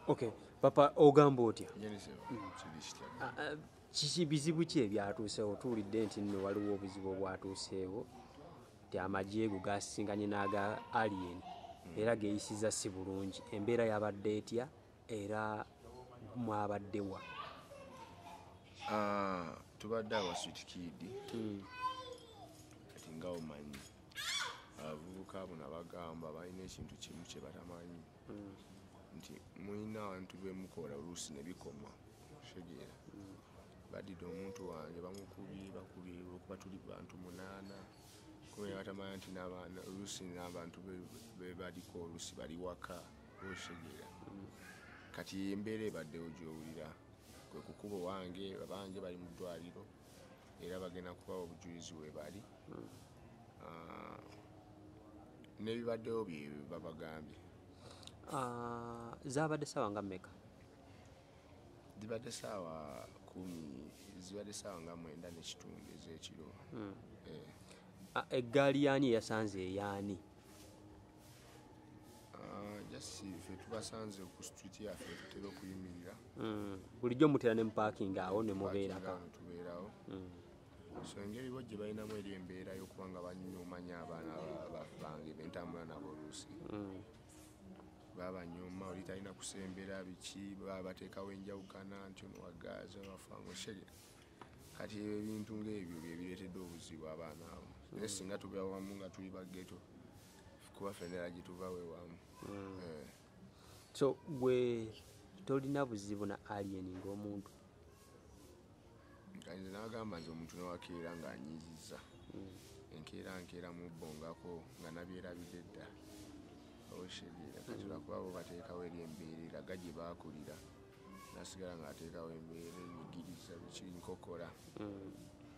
Okay, papa ogamba otya? Kiki bizibu ki ebyatuuseewo? Tuwulidde nti nno waliwo obuzibu obwatuuseewo nti amagye go gasisinkanye n'aga Alien era geeyisiza si bulungi. Embeera yabadde etya era mwabaddewa? Tubadde awa Sweet Kid kati nga omanyi abavubuka bonna bagamba balina ekintu kimu kye batamanyi nti mulina abantu bemukola oluusi ne bikoma kitegeera. Badidde omuntu wange bakubye okuba tuli bantu 8 kubera batamanya nti oluusi n'abantu be baliko oluusi bali waka okitegeera. Kati embeera ebaddewo gy'owulira kwe kukuba wange abange bali mu ddwaliro era bagenda kubawa obujulizi we bali. N'ebibaddewo bye babagambye. Zaabadde ssaawa nga mmeka? Zibadde ssaawa 10, zibadde ssaawa nga 9 n'ekitundu ez'ekiro. Eggaali y'ani eyasanze eyaani? Just ffe tubasanze ku street yaffe tutera okuyimirira. Bulijjo mutera ne mupaakinga awo ne mubeerako? Tubeerawo. So engeri bo gye balinamu eri embeera y'okuba nga banyumanya abaana bange bentambula nabo oluusi. Babanyuma oli talina kusembera biki bateekawo enjawukana nti ono wa Gaza wafango shege. Kati ebintu ng'ebyo bye bireetedde obuzibu abaana abo. Naye singa tubeera wamu nga tuli baggeto kuba ffenera gye tuva we wamu. So gwe tolina buzibu na Alien ng'omuntu? Nze n'agamba nti omuntu newakeera ng'anyiizizza enkeera mubbongako nga nabyerabidde dda oshegera. Kati lwakuba bo bateekawo eri embeera eraga gye baakulira nasigala ng'ateekawo embeera enyigiriza biki nkokola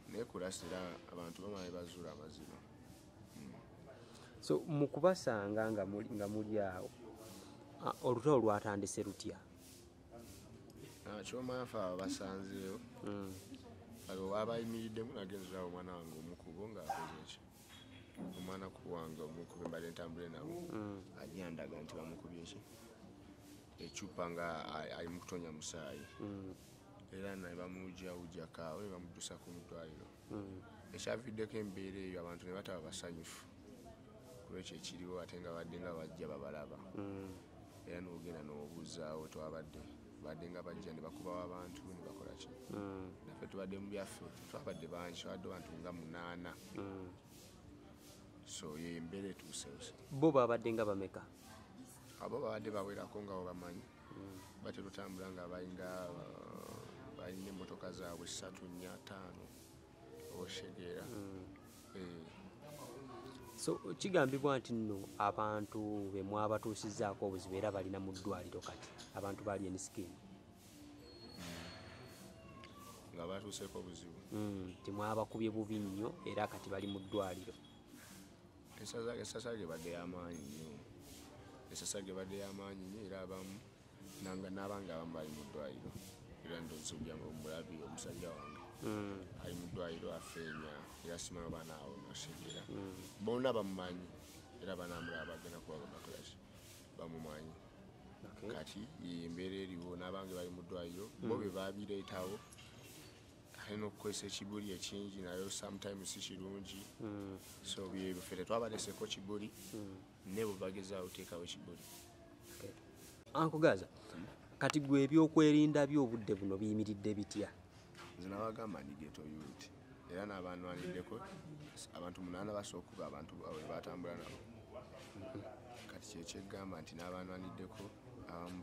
naye kulasira abantu bamala bazuula amazima. So mu kubasanga nga muli awo olutalo lwatandise lutya? Kyomanya ffe abasanzeewo abo wabayimiriddemu nagenzerawo omwana wange omukubo ng'akoze eki omwana kuwange omukube mbadde ntambule nabo ajandaga nti bamukubye eki ecupa nga ali mu kutonya musaayi era naye bamujjawujjako awo ne bamuddusa ku ddwaliro. Ekyaviddeko embeera eyo abantu ne bataba basanyufu kulwekyo ekiriwo ate nga badde nga bajja babalaba era n'ogenda n'obuuzaawo twabadde badde nga bajja ne bakubawo abantu ne bakola ki. Naffe tubadde mu byaffe twabadde bangi tubadde abantu nga 8. So ye embeera etuusewo. Bo babadde nga bameka? Abo babadde bawerako nga bamanyi batera otambula nga balina emmotoka zaabwe 3, 4, 5 oshegeera. So kigambibwa nti nno abantu be mwabatuusizzaako obuzibu era balina mu ddwaliro kati abantu bali enisikini nga batuuseeko obuzibu nti mwabakubye bubi nnyo era kati bali mu ddwaliro. Esasa gebadde y'amaanyi nnyo. Esasa gebadde y'amaanyi nnyo era abamu n'abanga abamu bali mu ddwaliro era ndowooza omulabi omusajja wange ali mu ddwaliro afeenya era simanyi oba naawo nasegera. Bonna bamumanyi era banamulaba bagenda kuba bakolaki bamumanyi. Kati embeera eriwo n'abange bali mu ddwaliro bo be babireetawo ate n'okukozesa ekibuli ekingi nayo sometimes si kirungi. So ffe tetwabaleseeko kibuli ne bo bagezaawo teekawo ekibuli. Uncle Gaza, kati gwe ebyokwerinda by'obudde buno biyimiridde bitya? Nze nabagamba ndi ghetto youth era n'abanwaniddeko abantu 8 basookuba abantu bawe batambula nabo. Kati kyekyegamba nti n'abanwaniddeko abamu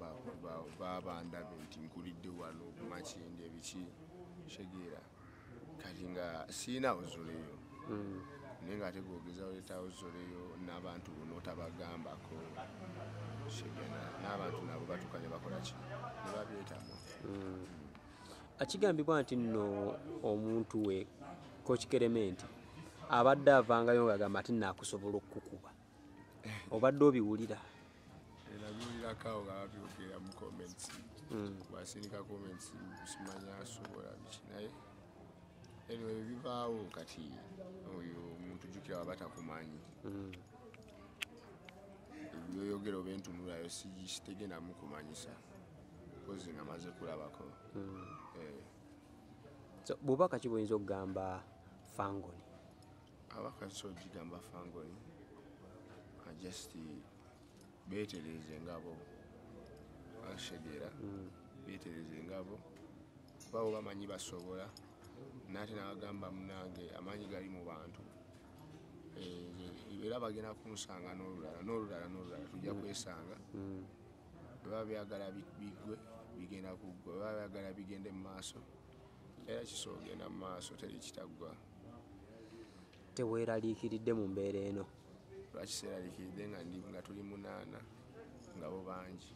babandabe nti nkulidde wano Makinde ebiki shegeera. Kati nga siina ozoleyo naye ng'ate gwogeza oleetawo ozoleyo n'abantu n'otabagambako shegeera n'abantu nabo batuuka ne bakola ki ne babyetamu. Akigambibwa nti nno omuntu we Coach Kerementi abadde avangayo ng'agamba ati naakusobola okukuba. Obadde obiwulira? Nabiwulirako awo nga babyogera mu comments. Bwasindika comments simanya asobola biki naye anyway bivaawo kati oyo omuntu jjukira waba takumanyi. Byoyogera oba entunulayo sitegenda mukumanyisa mpozi nga maze kulabako. So bubaka ki buyinza okugamba Fangoni? Abakati so gigamba Fangoni just beetereze ngabo ashegera beetereze ngabo bawo bamanyi basobola nate n'agamba munange amanyi gali mu bantu era bagenda kumusanga n'olulala tujja kwesanga baba byagala bigwe bigenda kuggwa baba byagala bigende mu maaso era kisogenda mu maaso teri kitaggwa teweeraliikiridde mu mbeera eno lwakiseeraliikiridde nga tuli 8 nga bo bangi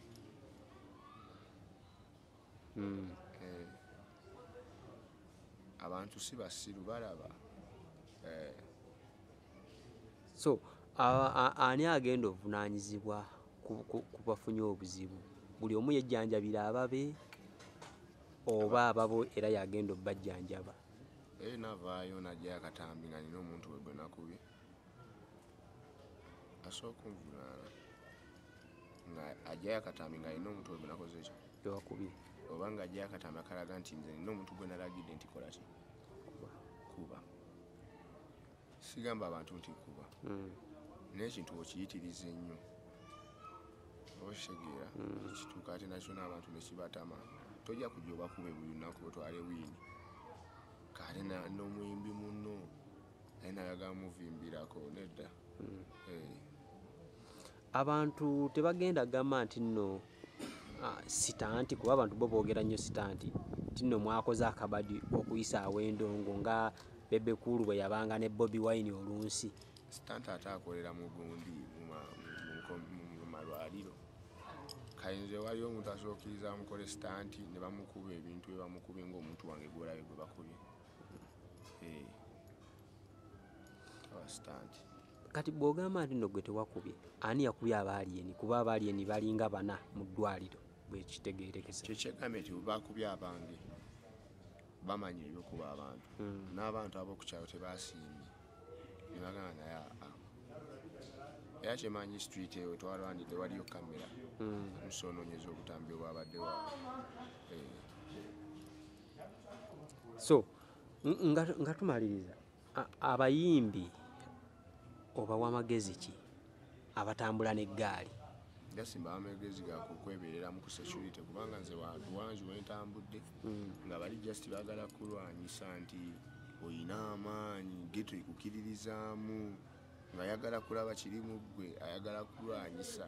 abantu si basiru balaba so ani agenda obuvunaanyizibwa ku bafunye obuzibu buli omu yejjanjabira ababe oba ababo era yagenda obbajjanjaba navaayo najjayo akatambi nga nina omuntu we gwe nakubye asooka omuvunaana nga ajjayo akatambi nga alina omuntu we gwe nakoze ekyo ewakubye oba nga ajjayo akatambi akalaga nti nze nina omuntu gwe nalagidde nti kola ki kuba sigamba abantu nti kuba n'ekintu okiyitiriza ennyo oshegeera ekituuka ate nakyo n'abantu nekibatama tojja kujja obakube buli lunaku otwale wiini kale n'omuyimbi munno naye nayaga muvimbirako nedda abantu tebagenda gamba nti nno sitanti kuba abantu bo boogera nnyo sitanti nti nno mwakoze akabadi okuyisaawo endongo nga Bebe Cool bwe yabanga ne Bobi Wine olunsi sitanti ate akolera mu gundi mu malwaliro kayinza waliwo omuntu asookiriza bamukole sitanti ne bamukuba ebintu bye bamukubye ng'omuntu wange gwolabe gwe bakubye sitanti kati bw'ogamba nti nno gwe tewakubye ani yakubye Abaaliyeni kuba Abaaliyeni balinga 4 mu ddwaliro bwekitegeerekesa kyekyegambe nti bakubye abange bamanyi ebyokuba abantu n'abantu ab'okukyalo tebasiimye ne bagamba naye era kyemanyi street eyo twalwanidde waliyo kamera musonoonyeza obutambi obwabaddewo so nga tumaliriza abayimbi obawa magezi ki abatambula n'eggaali gasimba amagezi gakukweberera mu security kubanga nze wanji wentambudde nga bali just baagala kulwanyisa nti oyina amaanyi geto ekukiririzaamu nga ayagala kulaba kiri mu ggwe ayagala kulwanyisa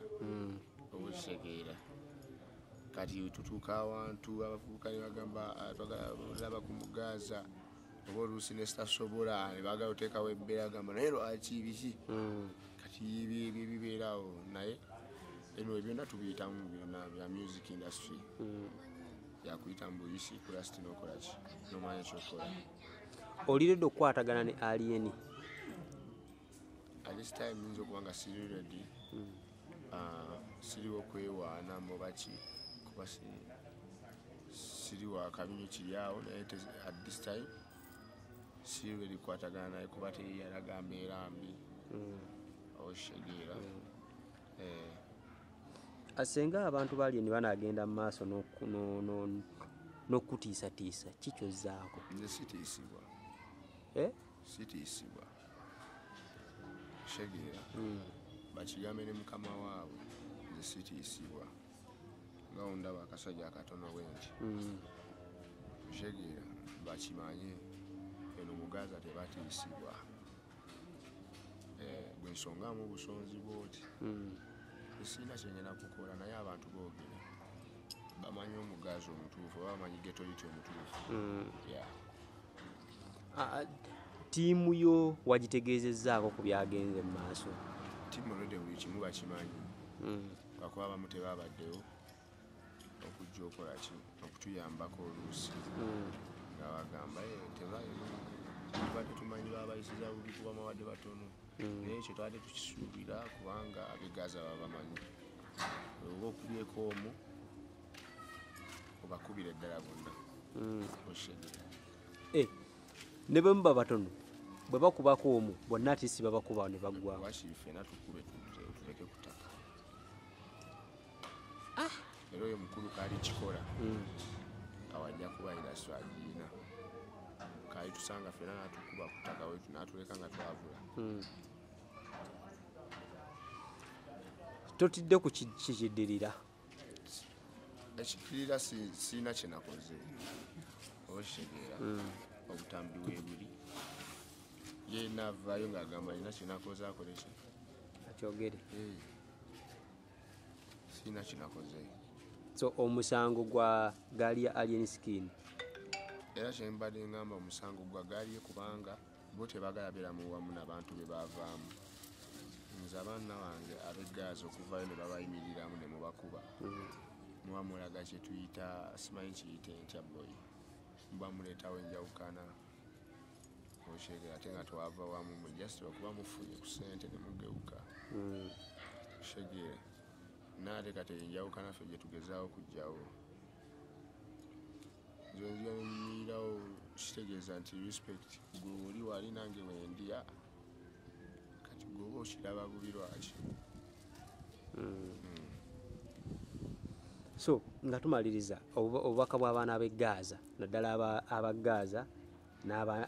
obukitegeera kati tutuuka awantu abavubuka ne bagamba twagala ku Gaza oba oluusi ne sitasobola ne baagala oteekawo ebbeera agamba naye lwaki biki kati bibeerawo naye anyway byonna tubiyitamu byonna bya music industry yakuyita mu buyisi kulasti n'okola ki n'omanya ekyokola oliredde okukwatagana ne Aliyeni at this time nyinza okuba nga siri ready siriwo kwewaana mubaki kuba siri wa kabinyo kiri awo naye at this time siri ready kukwatagana naye kuba teyalaga mbeera mbi oshegeera asenga abantu Baaliyeni banagenda mu maaso n'okutiisatiisa kikyozzaako nze sitiisibwa sitiisibwa shegeera bakigambe ne mukama waabwe nze sitiisibwa nga ondaba akasajja akatono bwenti shegeera bakimanye eno mu Gaza tebatiisibwa bwe nsongamu obusonzi bwoti sirina kyengenda kukola naye abantu boogera bamanyi omugazi omutuufu oba bamanyi getoliti omutuufu ttiimu yo wagitegeezezzaako ku byagenze mu maaso ttiimu olwedde buli kimu bakimanyi lwakuba abamu tebaabaddewo okujja okola ki okutuyambako oluusi nga bagamba tubadde tumanyi babayisiza buli kuba mawadde batono naye ekyo twabadde tukisuubira kubanga ab'e Gaza baba bamanyi oba okubyeko omu obakubira eddala bonna oshegera ne bwe muba batono bwe bakubako omu bonna ati si babakuba ne baggwawo wakibi ffenna tukube tuleke kutaka era oyo mukulu kaali kikola awajja kubaira swagina kaali tusanga fena natukuba ku ttaka wetu natuleka nga twavula. Totidde ku kikiddirira? Ekiddirira siina kye nakoze okitegeera obutambi weebuli ye naavaayo ng'agamba alina kye nakoze akole ki akyogere. siina kye nakoze. So omusango gwa Egaaliye Eri era kye mbadde ngamba omusango gwa Egaaliye kubanga bo tebaagala beeramu wamu n'abantu be baavaamu. Nze abaana bange ab'e Gaza okuvaayo ne babayimiriramu ne mubakuba muba mulaga kye tuyita simanyi kiyite ntya boyi muba muleetawo enjawukana okyegera ate nga twava wamu mu just okuba mufunye ku ssente ne mugeuka okyegere naate kati enjawukana ffe gye tugezaawo kujjawo nzonziyamirirawo kitegeeza nti respect gwe oli wali nange wendya kati gweoba okiraba bubi lwaki. So nga tumaliriza obubaka bw'abaana b'e Gaza naddala aba Gaza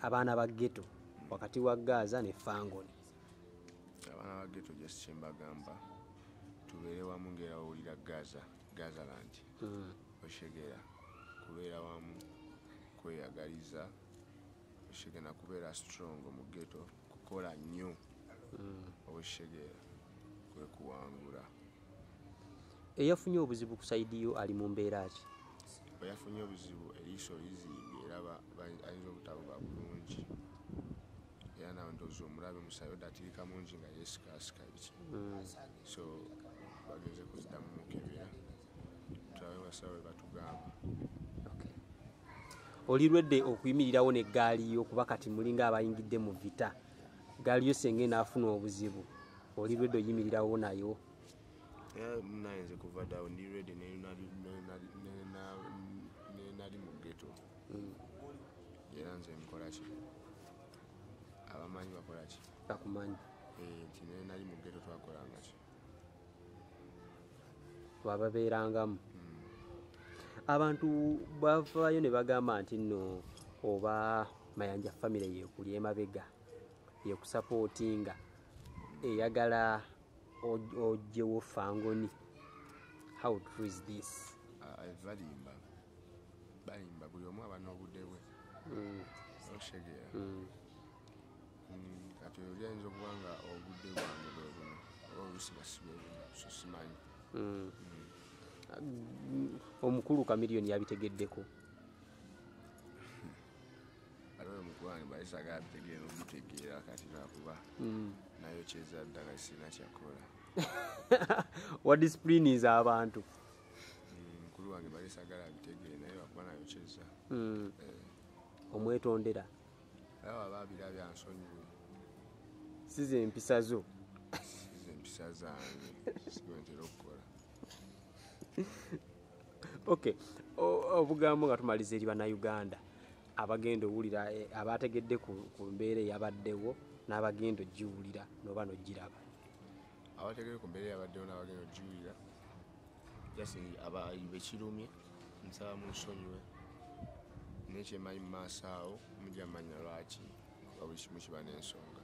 abaana ba ghetto wakati wa Gaza ne Fangoni. Abaana ba ghetto just kye mbagamba tubeere wamu ng'era owulira Gazaland okyegera kubeera wamu kweyagaliza okyegera kubeera strong mu ghetto kukola nnyo okyegera kwe kuwangula. Eyafunye obuzibu ku saidi yo ali mu mbeera ki? Eyafunye obuzibu eriiso lizimbye era ayinza obutabuba bulungi era nawe ndowooza omulabe musayo datirika mungi nga yeesikaasika biki so bageze kuziddamu mukebera tulabe basawo we batugamba. Oli lwedde okuyimirirawo ne Egaaliye okuba kati mulinga abayingidde mu vita Egaaliye senge naafuna obuzibu oli lwedde oyimirirawo nayo? Naye nze kuva ddawo ndi ready nali mu ghetto era nze nkola ki abamanyi bakola ki bakumanyi nti naye nali mu ghetto twakolanga ki twababeerangamu. Abantu bavaayo ne bagamba nti nno oba Mayanja famire yeekuli emabega yekusapootinga eyagala ojjewo Fangoni. How true is this? Balimba buli omu aba n'obudde bwe okyegera kati oli ayinza okuba nga obudde bwange bwe buno oba olusiba si bwe buno so simanyi. Omukulu Kamiliyoni yabitegeddeko ate oyo mukulu wange balisagala abitegeera obitegeera kati nakuba nayo kyeza ddala sirina kyakola. wadisipuliniza abantu mukulu wange balisagala abitegeere naye wakuba nayo kyeza omwetondera aba babirabya nsonyiwe size empisa zo size empisa zange sikwentera okukola. Okay, obugambo nga tumaliza eri bannayuganda abagenda owulira abategedde ku mbeera eyabaddewo n'abagenda ogiwulira noba nogiraba. Abategedde ku mbeera eyabaddewo n'abagenda ogiwulira jasi bekirumye nsaba munsonyiwe n'ekyemanyi mu maaso awo mujja mmanya lwaki buli kimu kiba n'ensonga.